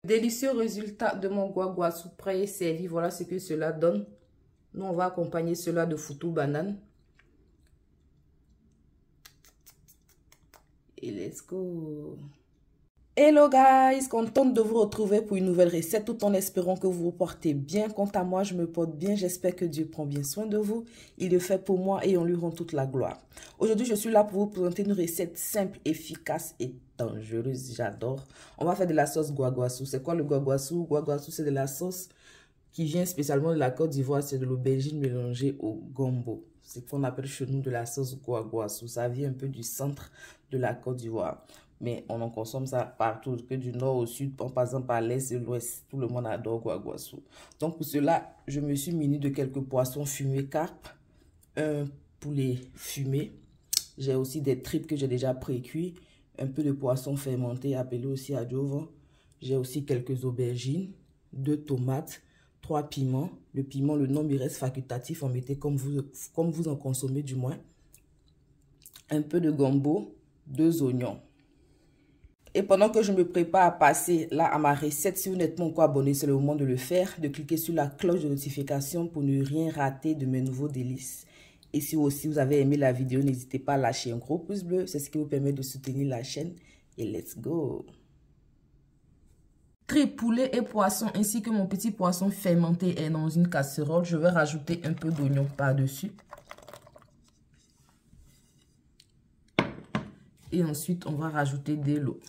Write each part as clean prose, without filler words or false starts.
Délicieux résultat de mon guaguasu prêt et servi. Voilà ce que cela donne. Nous, on va accompagner cela de foutou banane. Et let's go. Hello guys, contente de vous retrouver pour une nouvelle recette tout en espérant que vous vous portez bien. Quant à moi, je me porte bien. J'espère que Dieu prend bien soin de vous. Il le fait pour moi et on lui rend toute la gloire. Aujourd'hui, je suis là pour vous présenter une recette simple, efficace et dangereuse. J'adore. On va faire de la sauce guaguasu. C'est quoi le guaguasu? Guaguasu, c'est de la sauce qui vient spécialement de la Côte d'Ivoire. C'est de l'aubergine mélangée au gombo. C'est ce qu'on appelle chez nous de la sauce guaguasu. Ça vient un peu du centre de la Côte d'Ivoire. Mais on en consomme ça partout, que du nord au sud, en passant par l'est et l'ouest. Tout le monde adore guaguasu. Donc pour cela, je me suis muni de quelques poissons fumés carpe, un poulet fumé. J'ai aussi des tripes que j'ai déjà pré-cuits, un peu de poisson fermenté appelé aussi adjovan. J'ai aussi quelques aubergines, 2 tomates, 3 piments. Le piment, le nom il reste facultatif, en mettez comme vous en consommez du moins. Un peu de gombo, 2 oignons. Et pendant que je me prépare à passer là à ma recette, si vous n'êtes pas encore abonné, c'est le moment de le faire, de cliquer sur la cloche de notification pour ne rien rater de mes nouveaux délices. Et si aussi vous avez aimé la vidéo, n'hésitez pas à lâcher un gros pouce bleu, c'est ce qui vous permet de soutenir la chaîne. Et let's go! Poulet et poisson ainsi que mon petit poisson fermenté est dans une casserole. Je vais rajouter un peu d'oignon par-dessus. Et ensuite, on va rajouter de l'eau.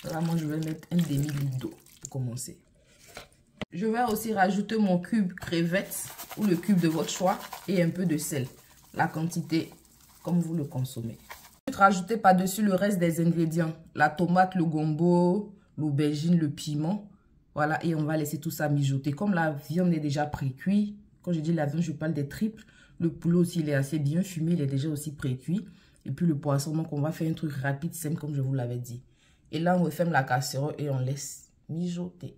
Là, moi, je vais mettre un demi-litre d'eau pour commencer. Je vais aussi rajouter mon cube crevette ou le cube de votre choix et un peu de sel. La quantité comme vous le consommez. Rajouter par-dessus le reste des ingrédients. La tomate, le gombo, l'aubergine, le piment. Voilà, et on va laisser tout ça mijoter. Comme la viande est déjà pré-cuite, quand je dis la viande, je parle des tripes. Le poulet aussi, il est assez bien fumé, il est déjà aussi pré-cuit. Et puis le poisson, donc on va faire un truc rapide, simple, comme je vous l'avais dit. Et là, on referme la casserole et on laisse mijoter.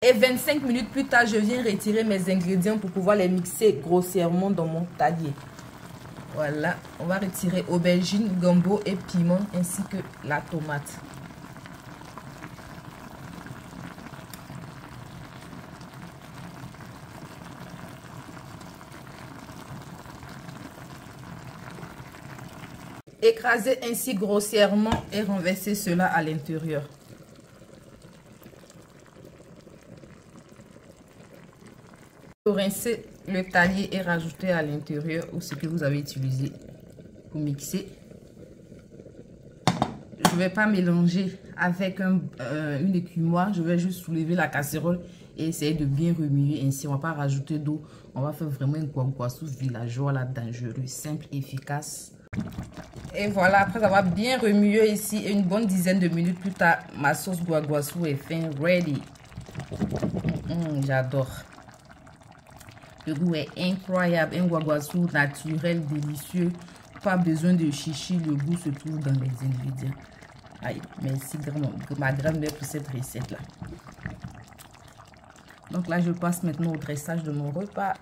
Et 25 minutes plus tard, je viens retirer mes ingrédients pour pouvoir les mixer grossièrement dans mon tablier. Voilà, on va retirer aubergine, gombo et piment ainsi que la tomate. Écraser ainsi grossièrement et renverser cela à l'intérieur. Rincer le tablier et rajouter à l'intérieur ou ce que vous avez utilisé pour mixer. Je ne vais pas mélanger avec une écumoire. Je vais juste soulever la casserole et essayer de bien remuer. Ainsi, on ne va pas rajouter d'eau. On va faire vraiment un guaguasu villageois, là, dangereux, simple, efficace. Et voilà, après avoir bien remué ici, une bonne dizaine de minutes plus tard, ma sauce guaguasu est fin, ready. J'adore. Le goût est incroyable, un guaguasu naturel, délicieux. Pas besoin de chichi, le goût se trouve dans les ingrédients. Aïe, merci ma grand-mère pour cette recette-là. Donc là, je passe maintenant au dressage de mon repas.